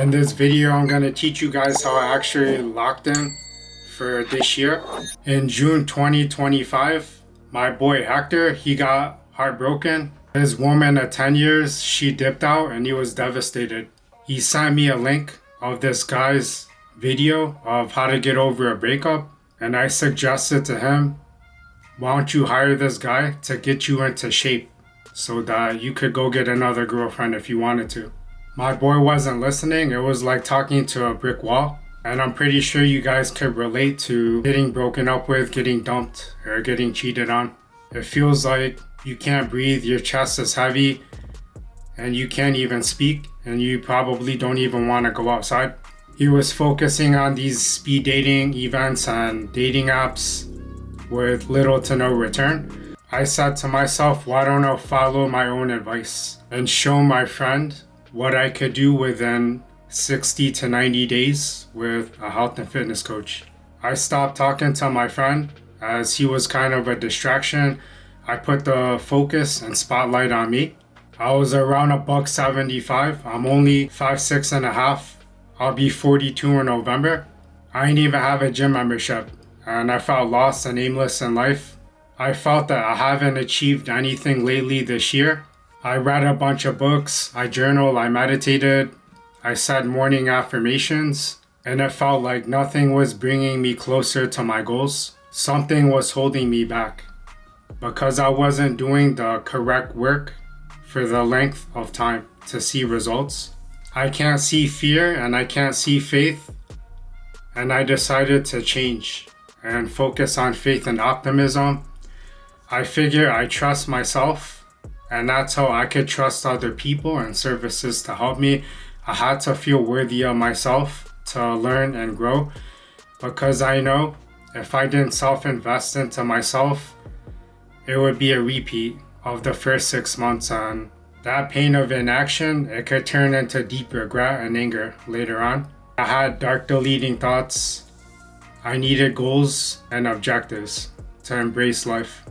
In this video, I'm going to teach you guys how I actually locked in for this year. In June 2025, my boy Hector, he got heartbroken. His woman of 10 years, she dipped out and he was devastated. He sent me a link of this guy's video of how to get over a breakup. And I suggested to him, why don't you hire this guy to get you into shape so that you could go get another girlfriend if you wanted to. My boy wasn't listening. It was like talking to a brick wall. And I'm pretty sure you guys could relate to getting broken up with, getting dumped, or getting cheated on. It feels like you can't breathe, your chest is heavy, and you can't even speak, and you probably don't even want to go outside. He was focusing on these speed dating events and dating apps with little to no return. I said to myself, why don't I follow my own advice and show my friend what I could do within 60 to 90 days with a health and fitness coach. I stopped talking to my friend as he was kind of a distraction. I put the focus and spotlight on me. I was around $175. I'm only 5'6" and a half. I'll be 42 in November. I didn't even have a gym membership and I felt lost and aimless in life. I felt that I haven't achieved anything lately this year. I read a bunch of books, I journaled, I meditated, I said morning affirmations, and it felt like nothing was bringing me closer to my goals. Something was holding me back because I wasn't doing the correct work for the length of time to see results. I can't see fear and I can't see faith, and I decided to change and focus on faith and optimism. I figure I trust myself, and that's how I could trust other people and services to help me. I had to feel worthy of myself to learn and grow, because I know if I didn't self-invest into myself, it would be a repeat of the first 6 months, and that pain of inaction, it could turn into deep regret and anger later on. I had dark deleting thoughts. I needed goals and objectives to embrace life.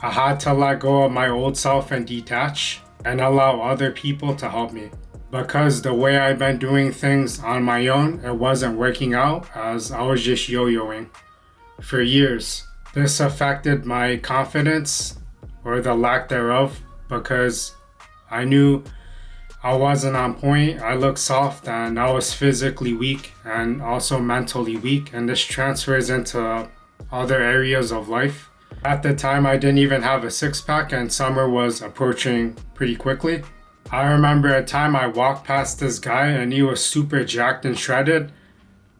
I had to let go of my old self and detach and allow other people to help me. Because the way I've been doing things on my own, it wasn't working out as I was just yo-yoing for years. This affected my confidence or the lack thereof because I knew I wasn't on point. I looked soft and I was physically weak and also mentally weak, and this transfers into other areas of life. At the time, I didn't even have a six-pack and summer was approaching pretty quickly. I remember a time I walked past this guy and he was super jacked and shredded,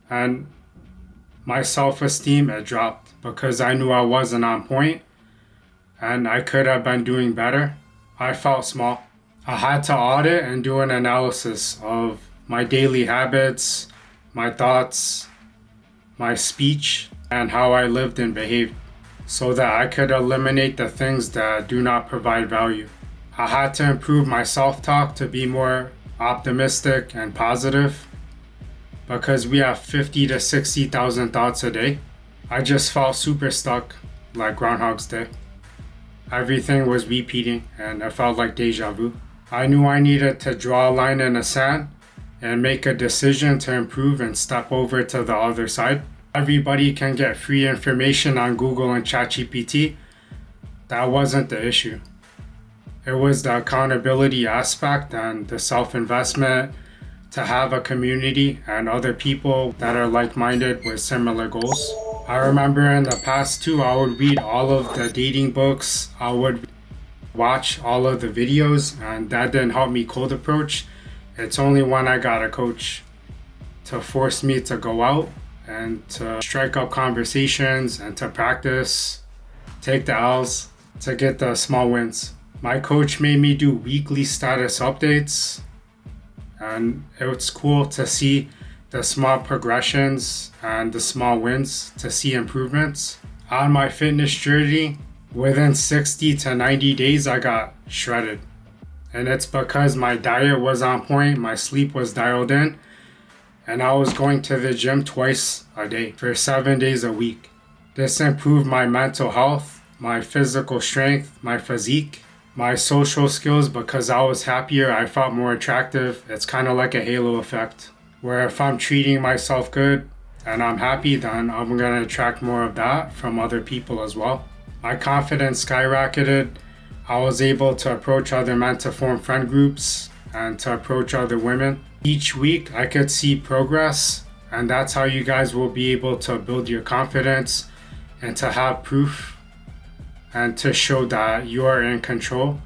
and my self-esteem had dropped because I knew I wasn't on point and I could have been doing better. I felt small. I had to audit and do an analysis of my daily habits, my thoughts, my speech, and how I lived and behaved, so that I could eliminate the things that do not provide value. I had to improve my self-talk to be more optimistic and positive because we have 50 to 60,000 thoughts a day. I just felt super stuck, like Groundhog's Day. Everything was repeating and it felt like deja vu. I knew I needed to draw a line in the sand and make a decision to improve and step over to the other side. Everybody can get free information on Google and ChatGPT. That wasn't the issue. It was the accountability aspect and the self-investment to have a community and other people that are like-minded with similar goals. I remember in the past too, I would read all of the dating books. I would watch all of the videos, and that didn't help me cold approach. It's only when I got a coach to force me to go out and to strike up conversations and to practice, take the L's, to get the small wins. My coach made me do weekly status updates, and it's cool to see the small progressions and the small wins, to see improvements. On my fitness journey, within 60 to 90 days, I got shredded. And it's because my diet was on point, my sleep was dialed in, and I was going to the gym twice a day for 7 days a week. This improved my mental health, my physical strength, my physique, my social skills. Because I was happier, I felt more attractive. It's kind of like a halo effect. where if I'm treating myself good and I'm happy, then I'm going to attract more of that from other people as well. My confidence skyrocketed. I was able to approach other men to form friend groups and to approach other women. Each week I could see progress, and that's how you guys will be able to build your confidence and to have proof and to show that you are in control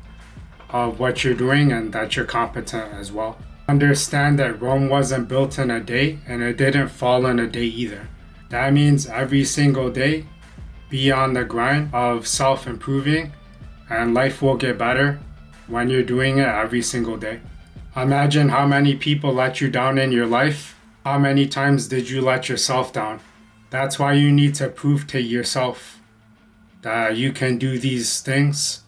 of what you're doing and that you're competent as well. Understand that Rome wasn't built in a day, and it didn't fall in a day either. That means every single day, be on the grind of self-improving, and life will get better when you're doing it every single day. Imagine how many people let you down in your life. How many times did you let yourself down? That's why you need to prove to yourself that you can do these things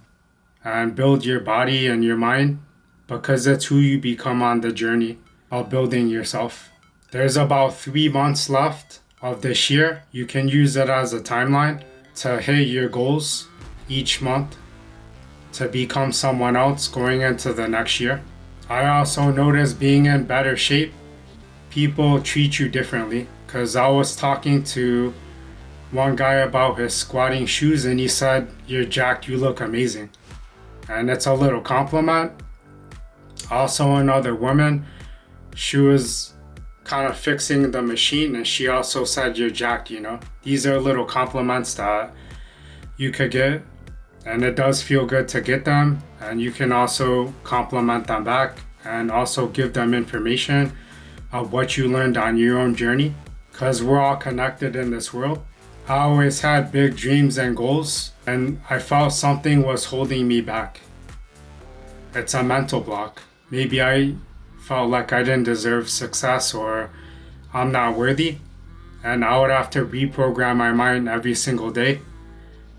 and build your body and your mind, because it's who you become on the journey of building yourself. There's about 3 months left of this year. You can use it as a timeline to hit your goals each month to become someone else going into the next year. I also noticed being in better shape, people treat you differently, because I was talking to one guy about his squatting shoes and he said, "You're jacked, you look amazing." And it's a little compliment. Also another woman, she was kind of fixing the machine and she also said, "You're jacked," you know. These are little compliments that you could get, and it does feel good to get them, and you can also compliment them back and also give them information of what you learned on your own journey, because we're all connected in this world. I always had big dreams and goals, and I felt something was holding me back. It's a mental block. Maybe I felt like I didn't deserve success or I'm not worthy, and I would have to reprogram my mind every single day.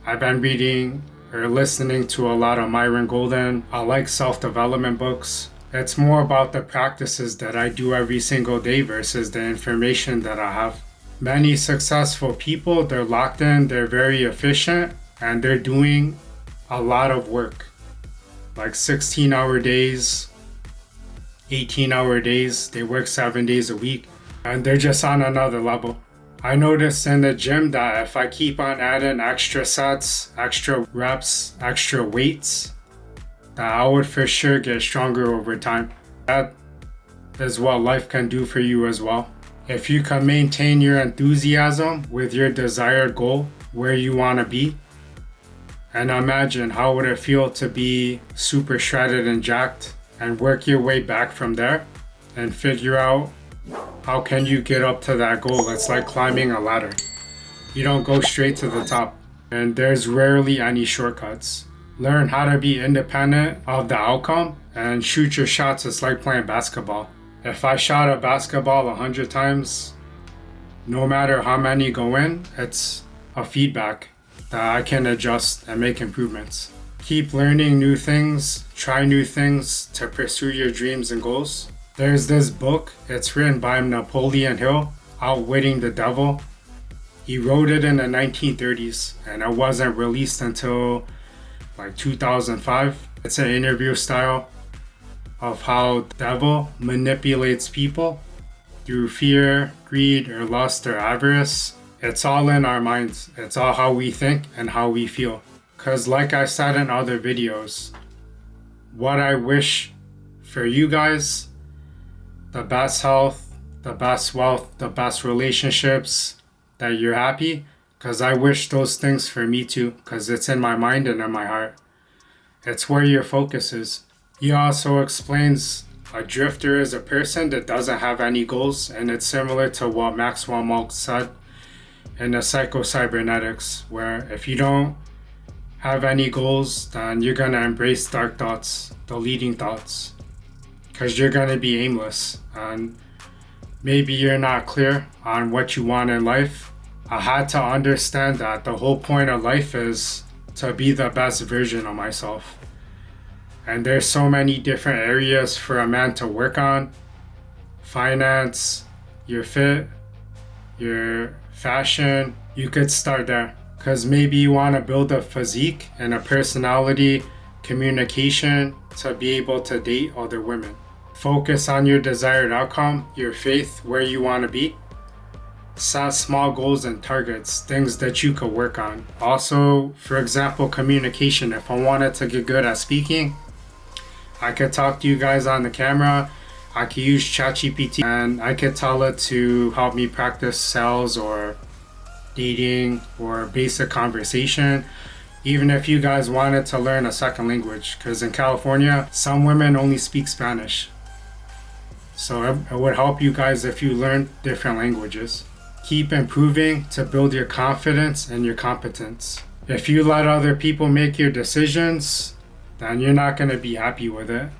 I've been reading or listening to a lot of Myron Golden. I like self-development books. It's more about the practices that I do every single day versus the information that I have. Many successful people, they're locked in, they're very efficient, and they're doing a lot of work. Like 16-hour days, 18-hour days, they work 7 days a week, and they're just on another level. I noticed in the gym that if I keep on adding extra sets, extra reps, extra weights, that I would for sure get stronger over time. That is what life can do for you as well. If you can maintain your enthusiasm with your desired goal, where you want to be, and imagine how would it feel to be super shredded and jacked, and work your way back from there and figure out how can you get up to that goal. It's like climbing a ladder. You don't go straight to the top, and there's rarely any shortcuts. Learn how to be independent of the outcome and shoot your shots. It's like playing basketball. If I shot a basketball 100 times, no matter how many go in, it's a feedback that I can adjust and make improvements. Keep learning new things, try new things to pursue your dreams and goals. There's this book, it's written by Napoleon Hill, Outwitting the Devil. He wrote it in the 1930s and it wasn't released until like 2005. It's an interview style of how the devil manipulates people through fear, greed, or lust, or avarice. It's all in our minds. It's all how we think and how we feel. Because like I said in other videos, what I wish for you guys, the best health, the best wealth, the best relationships, that you're happy, because I wish those things for me too, because it's in my mind and in my heart. It's where your focus is. He also explains a drifter is a person that doesn't have any goals, and it's similar to what Maxwell Maltz said in the Psycho-Cybernetics, where if you don't have any goals, then you're going to embrace dark thoughts, deleting thoughts, because you're going to be aimless, and maybe you're not clear on what you want in life. I had to understand that the whole point of life is to be the best version of myself. And there's so many different areas for a man to work on. Finance, your fit, your fashion. You could start there. Because maybe you want to build a physique and a personality, communication to be able to date other women. Focus on your desired outcome, your faith, where you want to be. Set small goals and targets, things that you could work on. Also, for example, communication. If I wanted to get good at speaking, I could talk to you guys on the camera. I could use ChatGPT and I could tell it to help me practice sales or dating or basic conversation. Even if you guys wanted to learn a second language, because in California, some women only speak Spanish. So it would help you guys if you learn different languages. Keep improving to build your confidence and your competence. If you let other people make your decisions, then you're not going to be happy with it.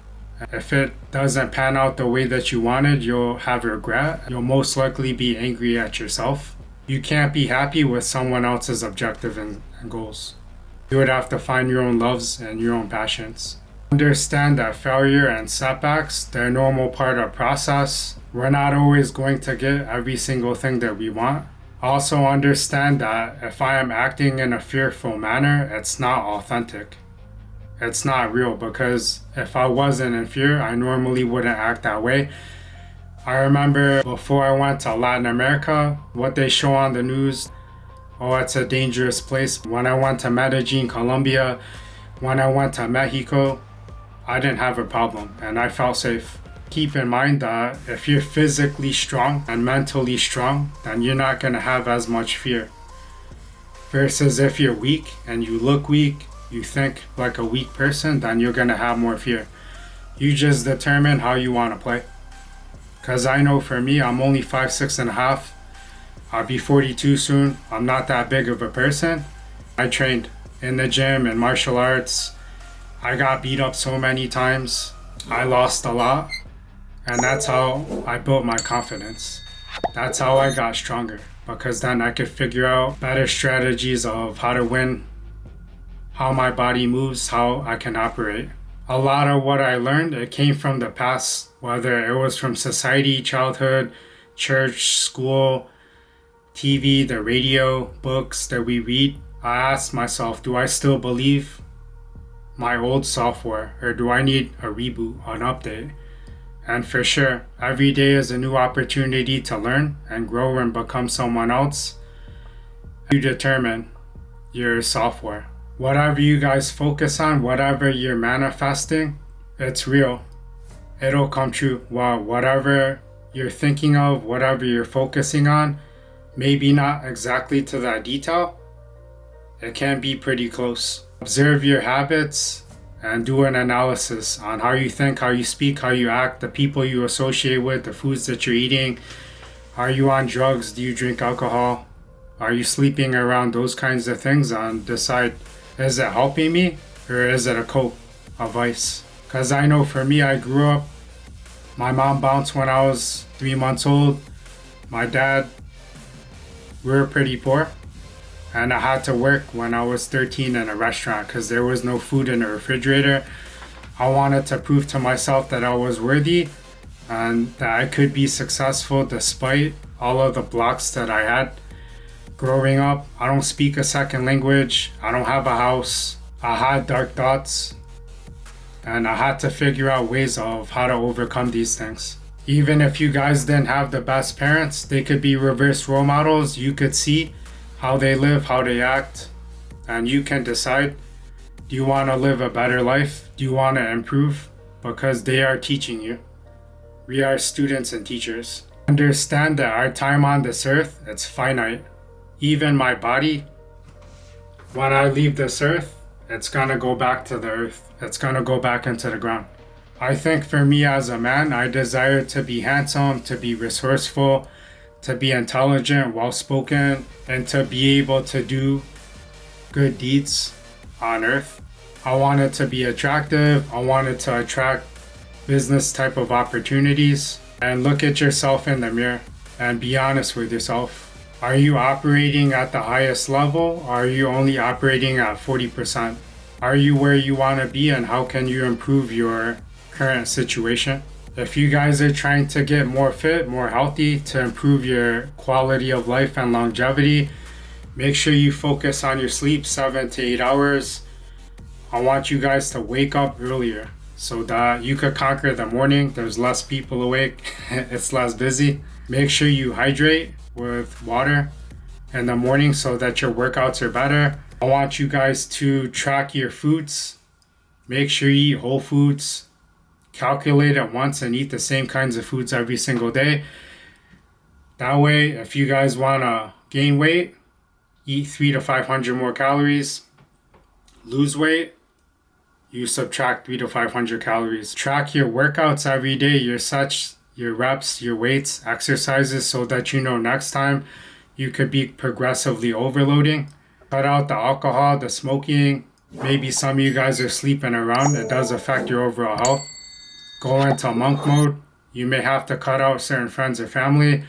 If it doesn't pan out the way that you wanted, you'll have regret. You'll most likely be angry at yourself. You can't be happy with someone else's objective and goals. You would have to find your own loves and your own passions. Understand that failure and setbacks, they're a normal part of the process. We're not always going to get every single thing that we want. Also understand that if I am acting in a fearful manner, it's not authentic. It's not real, because if I wasn't in fear, I normally wouldn't act that way. I remember before I went to Latin America, what they show on the news, oh, it's a dangerous place. When I went to Medellin, Colombia, when I went to Mexico, I didn't have a problem and I felt safe. Keep in mind that if you're physically strong and mentally strong, then you're not going to have as much fear. Versus if you're weak and you look weak, you think like a weak person, then you're going to have more fear. You just determine how you want to play. Because I know for me, I'm only 5'6.5". I'll be 42 soon. I'm not that big of a person. I trained in the gym and martial arts. I got beat up so many times. I lost a lot. And that's how I built my confidence. That's how I got stronger. Because then I could figure out better strategies of how to win, how my body moves, how I can operate. A lot of what I learned, it came from the past, whether it was from society, childhood, church, school, TV, the radio, books that we read. I asked myself, do I still believe my old software, or do I need a reboot, an update? And for sure, every day is a new opportunity to learn and grow and become someone else. You determine your software. Whatever you guys focus on, whatever you're manifesting, it's real. It'll come true. Wow, whatever you're thinking of, whatever you're focusing on, maybe not exactly to that detail, it can be pretty close. Observe your habits and do an analysis on how you think, how you speak, how you act, the people you associate with, the foods that you're eating. Are you on drugs? Do you drink alcohol? Are you sleeping around? Those kinds of things, and decide, is it helping me or is it a cope, a vice? Because I know for me, I grew up, my mom bounced when I was 3 months old. My dad, we were pretty poor. And I had to work when I was 13 in a restaurant because there was no food in the refrigerator. I wanted to prove to myself that I was worthy and that I could be successful despite all of the blocks that I had. Growing up, I don't speak a second language. I don't have a house. I had dark thoughts. And I had to figure out ways of how to overcome these things. Even if you guys didn't have the best parents, they could be reverse role models. You could see how they live, how they act, and you can decide, do you want to live a better life? Do you want to improve? Because they are teaching you. We are students and teachers. Understand that our time on this earth, it's finite. Even my body, when I leave this earth, it's gonna go back to the earth. It's gonna go back into the ground. I think for me as a man, I desire to be handsome, to be resourceful, to be intelligent, well-spoken, and to be able to do good deeds on earth. I wanted to be attractive. I wanted to attract business type of opportunities. And look at yourself in the mirror and be honest with yourself. Are you operating at the highest level? Or are you only operating at 40%? Are you where you want to be, and how can you improve your current situation? If you guys are trying to get more fit, more healthy, to improve your quality of life and longevity, make sure you focus on your sleep, 7 to 8 hours. I want you guys to wake up earlier. so that you could conquer the morning. There's less people awake, it's less busy. Make sure you hydrate with water in the morning so that your workouts are better. I want you guys to track your foods. Make sure you eat whole foods. Calculate it once and eat the same kinds of foods every single day. That way, if you guys want to gain weight, eat 300 to 500 more calories. Lose weight, you subtract 300 to 500 calories. Track your workouts every day, your sets, your reps, your weights, exercises, so that you know next time you could be progressively overloading. Cut out the alcohol, the smoking. Maybe some of you guys are sleeping around. It does affect your overall health. Go into monk mode. You may have to cut out certain friends or family.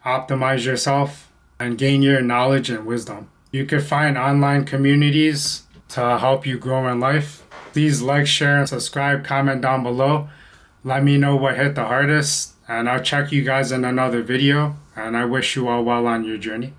Optimize yourself and gain your knowledge and wisdom. You could find online communities to help you grow in life. Please like, share, and subscribe. Comment down below. Let me know what hit the hardest, and I'll check you guys in another video. And I wish you all well on your journey.